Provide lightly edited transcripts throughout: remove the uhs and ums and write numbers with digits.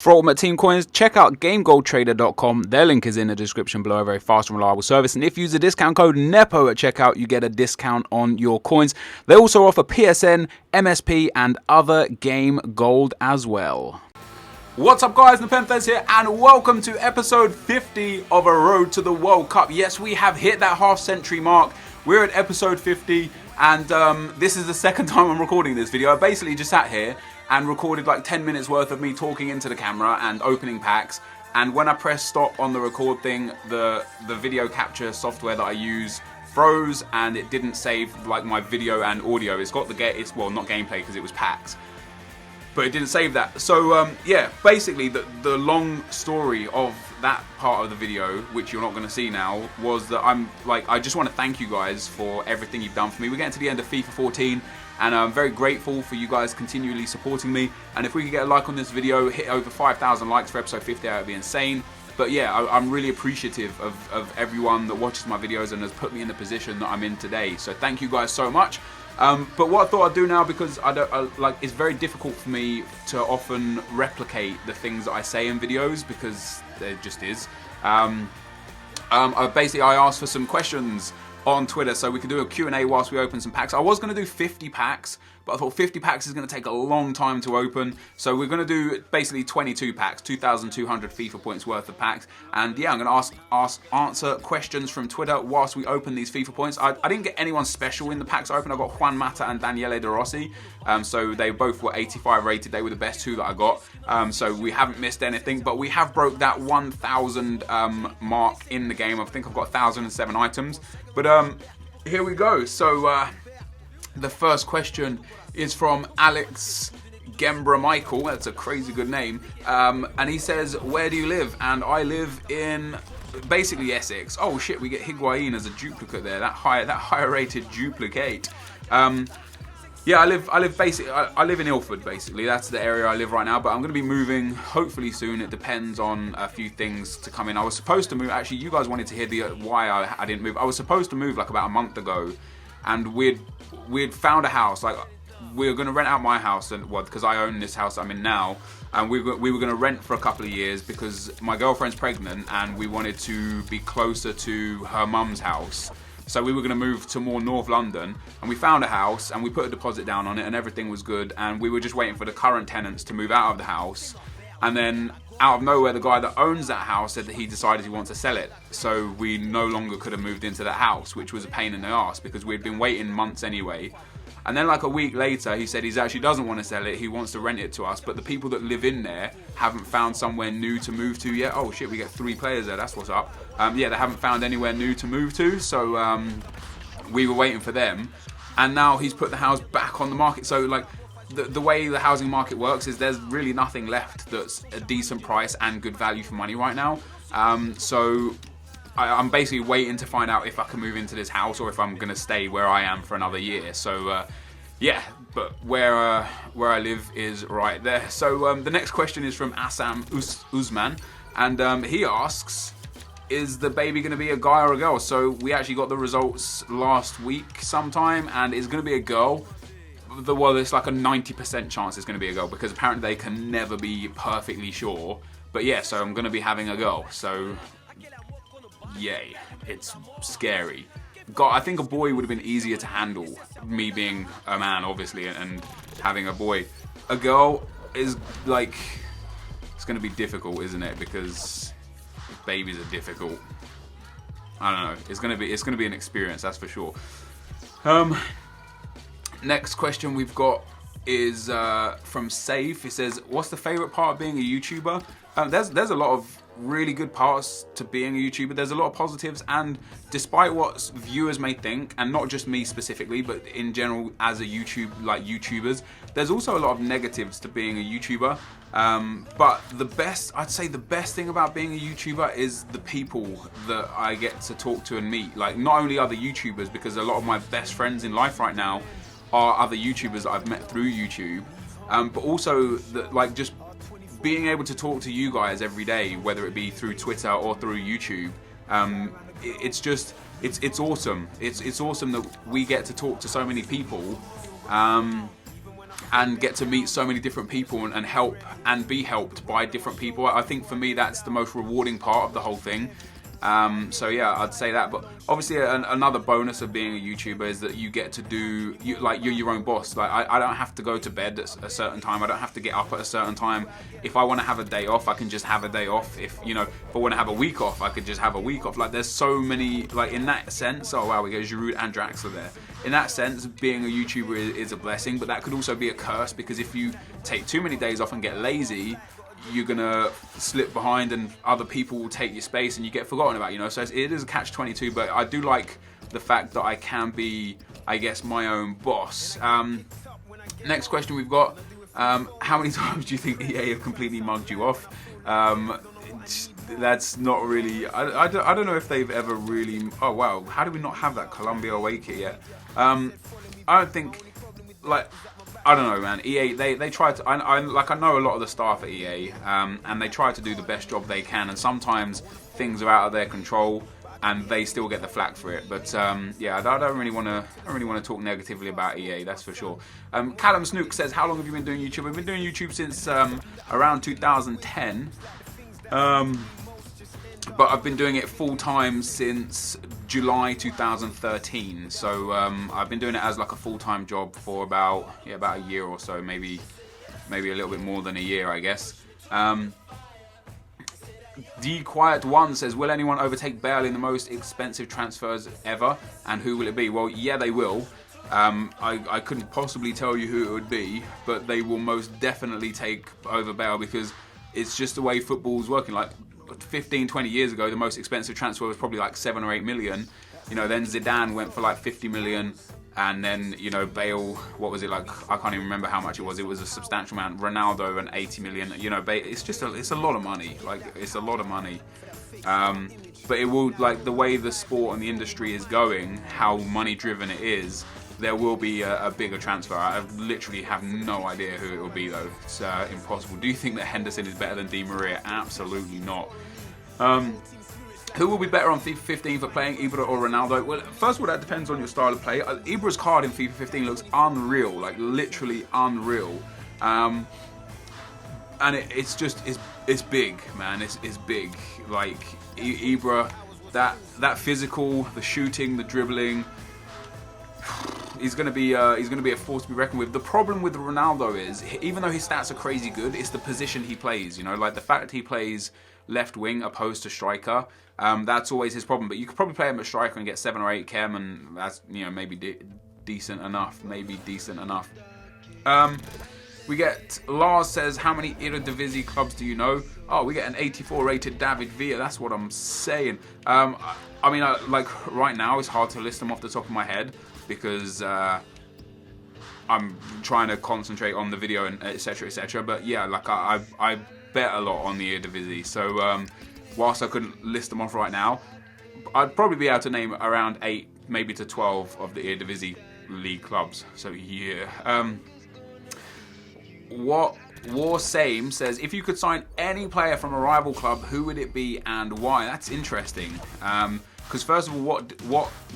For ultimate team coins, check out GameGoldTrader.com. Their link is in the description below. A very fast and reliable service. And if you use the discount code NEPO at checkout, you get a discount on your coins. They also offer PSN, MSP, and other game gold as well. What's up, guys? NepentheZ here, and welcome to episode 50 of A Road to the World Cup. Yes, we have hit that half-century mark. We're at episode 50, and this is the second time I'm recording this video. I basically just sat here and recorded like 10 minutes worth of me talking into the camera and opening packs. And when I pressed stop on the record thing, the video capture software that I use froze, and it didn't save like my video and audio. It's got well, not gameplay because it was packs, but it didn't save that. So yeah, basically the long story of that part of the video, which you're not going to see now, was that I just want to thank you guys for everything you've done for me. We're getting to the end of FIFA 14, and I'm very grateful for you guys continually supporting me. And if we could get a like on this video, hit over 5,000 likes for episode 50, that would be insane. But yeah, I'm really appreciative of everyone that watches my videos and has put me in the position that I'm in today. So thank you guys so much. But what I thought I'd do now, because it's very difficult for me to often replicate the things that I say in videos, because there just is. I asked for some questions on Twitter so we could do a Q&A whilst we open some packs. I was going to do 50 packs, but I thought 50 packs is going to take a long time to open. So we're going to do basically 22 packs, 2,200 FIFA points worth of packs. And yeah, I'm going to answer questions from Twitter whilst we open these FIFA points. I didn't get anyone special in the packs I opened. I got Juan Mata and Daniele De Rossi. So they both were 85 rated. They were the best two that I got. So we haven't missed anything, but we have broke that 1,000 mark in the game. I think I've got 1,007 items. But here we go. So the first question is from Alex Gembra Michael. That's a crazy good name. And he says, where do you live? And I live in basically Essex. Oh shit, we get Higuain as a duplicate there. That higher rated duplicate. Yeah, I live in Ilford, basically. That's the area I live right now, but I'm going to be moving hopefully soon. It depends on a few things to come in. I was supposed to move, actually, you guys wanted to hear why I didn't move. I was supposed to move like about a month ago, and we'd found a house. Like, we were going to rent out my house, and well, because I own this house I'm in now, and we were going to rent for a couple of years because my girlfriend's pregnant, and we wanted to be closer to her mum's house. So we were going to move to more North London, and we found a house and we put a deposit down on it and everything was good, and we were just waiting for the current tenants to move out of the house. And then out of nowhere, the guy that owns that house said that he decided he wanted to sell it. So we no longer could have moved into that house, which was a pain in the ass because we'd been waiting months anyway. And then like a week later, he said he actually doesn't want to sell it, he wants to rent it to us, but the people that live in there haven't found somewhere new to move to yet. Oh shit, we get 3 players there, that's what's up. Yeah, they haven't found anywhere new to move to, so we were waiting for them. And now he's put the house back on the market. So like, the way the housing market works is there's really nothing left that's a decent price and good value for money right now. So I'm basically waiting to find out if I can move into this house or if I'm going to stay where I am for another year. So yeah, but where I live is right there. So the next question is from Assam Usman, and he asks, is the baby going to be a guy or a girl? So we actually got the results last week sometime, and it's going to be a girl. Well, it's like a 90% chance it's going to be a girl because apparently they can never be perfectly sure. But yeah, so I'm going to be having a girl. So yay, it's scary. God, I think a boy would have been easier to handle, me being a man obviously and having a boy. A girl is like, it's going to be difficult, isn't it? Because babies are difficult. I don't know, it's going to be an experience, that's for sure. Next question we've got is from Safe. He says, what's the favorite part of being a YouTuber? There's a lot of really good parts to being a YouTuber. There's a lot of positives, and despite what viewers may think, and not just me specifically, but in general as a YouTubers, there's also a lot of negatives to being a YouTuber. But I'd say the best thing about being a YouTuber is the people that I get to talk to and meet. Like, not only other YouTubers, because a lot of my best friends in life right now are other YouTubers that I've met through YouTube, but also just being able to talk to you guys every day, whether it be through Twitter or through YouTube. It's awesome. It's awesome that we get to talk to so many people. and get to meet so many different people and help and be helped by different people. I think for me that's the most rewarding part of the whole thing. So yeah, I'd say that. But obviously another bonus of being a YouTuber is that you get to do, you're your own boss. Like I don't have to go to bed at a certain time. I don't have to get up at a certain time. If I want to have a day off, I can just have a day off. If I want to have a week off, I could just have a week off. Like there's so many, like in that sense, oh wow, we get Giroud and Draxler there. In that sense, being a YouTuber is a blessing, but that could also be a curse, because if you take too many days off and get lazy, you're gonna slip behind and other people will take your space and you get forgotten about, so it is a catch-22, but I do like the fact that I can be, I guess, my own boss. Next question we've got, how many times do you think EA have completely mugged you off? That's not really, I don't know if they've ever really, oh wow, how do we not have that Colombia away kit yet? I don't think, like, I don't know, man. EA, they try to, I know a lot of the staff at EA, and they try to do the best job they can, and sometimes things are out of their control and they still get the flack for it. But yeah, I don't really want to talk negatively about EA, that's for sure. Callum Snook says, how long have you been doing YouTube? I've been doing YouTube since around 2010. But I've been doing it full time since July 2013. So I've been doing it as like a full-time job for about a year or so, maybe a little bit more than a year, I guess. The Quiet One says, will anyone overtake Bale in the most expensive transfers ever, and who will it be? Well, yeah, they will. I couldn't possibly tell you who it would be, but they will most definitely take over Bale, because it's just the way football's working. Like 15, 20 years ago, the most expensive transfer was probably like 7 or 8 million. Then Zidane went for like 50 million, and then Bale, what was it, like, I can't even remember how much it was. It was a substantial amount. Ronaldo and 80 million. It's a lot of money. Like, it's a lot of money. But it will, like, the way the sport and the industry is going, how money driven it is, there will be a bigger transfer. I literally have no idea who it will be, though. It's impossible. Do you think that Henderson is better than Di Maria? Absolutely not. Who will be better on FIFA 15 for playing, Ibra or Ronaldo? Well, first of all, that depends on your style of play. Ibra's card in FIFA 15 looks unreal, like literally unreal. And it's big, man. It's big. Like Ibra, that physical, the shooting, the dribbling. He's gonna be a force to be reckoned with. The problem with Ronaldo is, even though his stats are crazy good, it's the position he plays. Like the fact that he plays left wing opposed to striker. That's always his problem. But you could probably play him at striker and get 7 or 8 chem, and that's maybe decent enough. We get Lars says, how many Eredivisie clubs do you know? Oh, we get an 84 rated David Villa. That's what I'm saying. I mean, like right now, it's hard to list them off the top of my head, because I'm trying to concentrate on the video and etc, etc. But yeah, like I bet a lot on the Eredivisie. So whilst I couldn't list them off right now, I'd probably be able to name around 8, maybe to 12 of the Eredivisie league clubs. So yeah. What War Same says, if you could sign any player from a rival club, who would it be and why? That's interesting. Because first of all,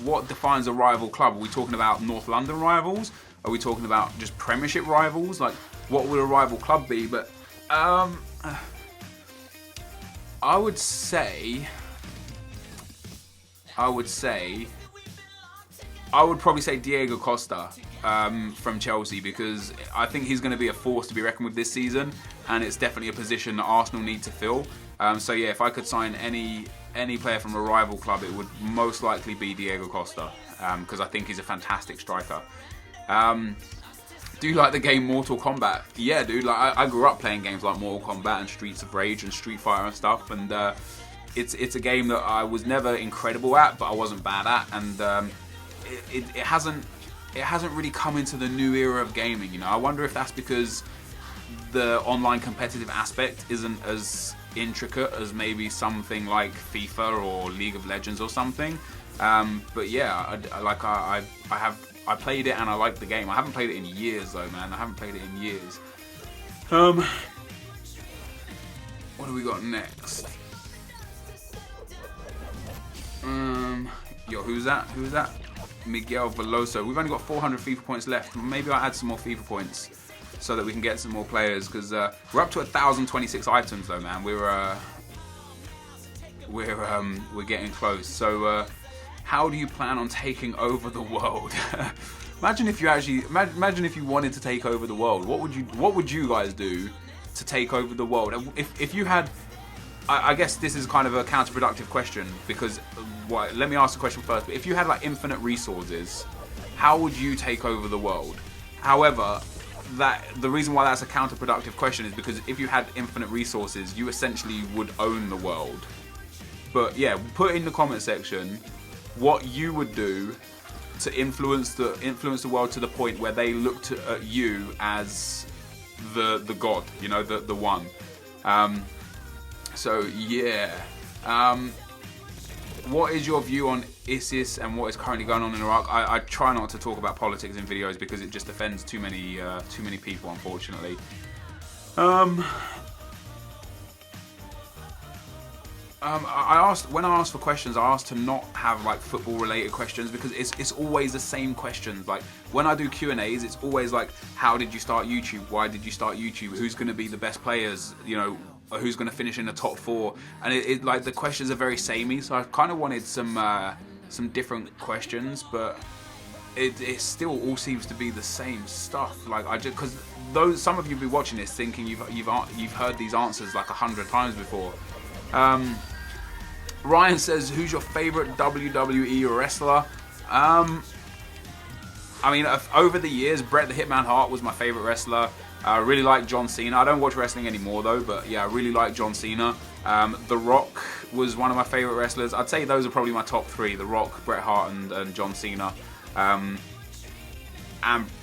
what defines a rival club? Are we talking about North London rivals? Are we talking about just Premiership rivals? Like, what would a rival club be? But I would probably say Diego Costa from Chelsea, because I think he's going to be a force to be reckoned with this season, and it's definitely a position that Arsenal need to fill. So yeah, if I could sign any player from a rival club, it would most likely be Diego Costa, because I think he's a fantastic striker. Do you like the game Mortal Kombat? Yeah, dude. Like I grew up playing games like Mortal Kombat and Streets of Rage and Street Fighter and stuff, and it's a game that I was never incredible at, but I wasn't bad at, and it hasn't really come into the new era of gaming. I wonder if that's because the online competitive aspect isn't as intricate as maybe something like FIFA or League of Legends or something. But yeah, I played it and I liked the game. I haven't played it in years though, man. I haven't played it in years. What do we got next? Yo, who's that? Miguel Veloso. We've only got 400 FIFA points left. Maybe I'll add some more FIFA points. so that we can get some more players, because we're up to 1,026 items though, man. We're getting close. So how do you plan on taking over the world? Imagine if you wanted to take over the world. What would you guys do to take over the world? If you had, I guess this is kind of a counterproductive question, because let me ask the question first. But if you had like infinite resources, how would you take over the world? However, the reason why that's a counterproductive question is because if you had infinite resources, you essentially would own the world. But yeah, put in the comment section what you would do to influence the world to the point where they looked at you as the god, you know, the one. So yeah, what is your view on ISIS and what is currently going on in Iraq? I try not to talk about politics in videos because it just offends too many people, unfortunately. When I asked for questions, I asked to not have like football related questions, because it's always the same questions. Like when I do Q&As, it's always like, how did you start YouTube? Why did you start YouTube? Who's going to be the best players? You know, who's going to finish in the top 4? And it like the questions are very samey. So I kind of wanted some different questions, but it still all seems to be the same stuff. Like because some of you be watching this thinking you've heard these answers like 100 times before. Ryan says, who's your favorite WWE wrestler? I mean, over the years, Bret the Hitman Hart was my favorite wrestler. I really like John Cena. I don't watch wrestling anymore though, but yeah, I really like John Cena. The Rock was one of my favorite wrestlers. I'd say those are probably my top 3: The Rock, Bret Hart, and John Cena. And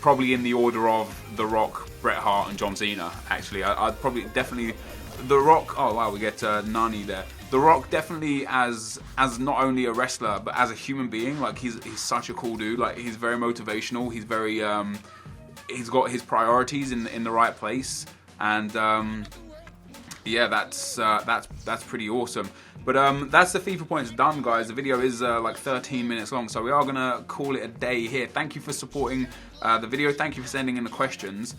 probably in the order of The Rock, Bret Hart, and John Cena. Actually, I'd probably definitely The Rock. Oh wow, we get Nani there. The Rock definitely as not only a wrestler but as a human being. Like he's such a cool dude. Like he's very motivational. He's very he's got his priorities in the right place, and yeah, that's pretty awesome. But that's the FIFA points done, guys. The video is like 13 minutes long, so we are gonna call it a day here. Thank you for supporting the video. Thank you for sending in the questions.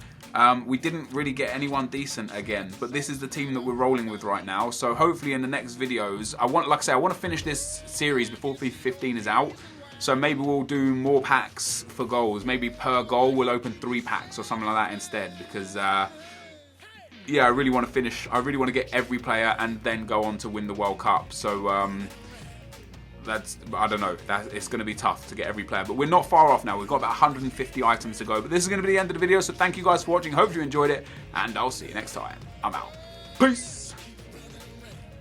We didn't really get anyone decent again, but this is the team that we're rolling with right now. So hopefully in the next videos, like I say, I want to finish this series before FIFA 15 is out. So maybe we'll do more packs for goals. Maybe per goal we'll open 3 packs or something like that instead, because yeah, I really want to finish. I really want to get every player and then go on to win the World Cup. So I don't know. It's going to be tough to get every player, but we're not far off now. We've got about 150 items to go. But this is going to be the end of the video. So thank you guys for watching. Hope you enjoyed it, and I'll see you next time. I'm out. Peace.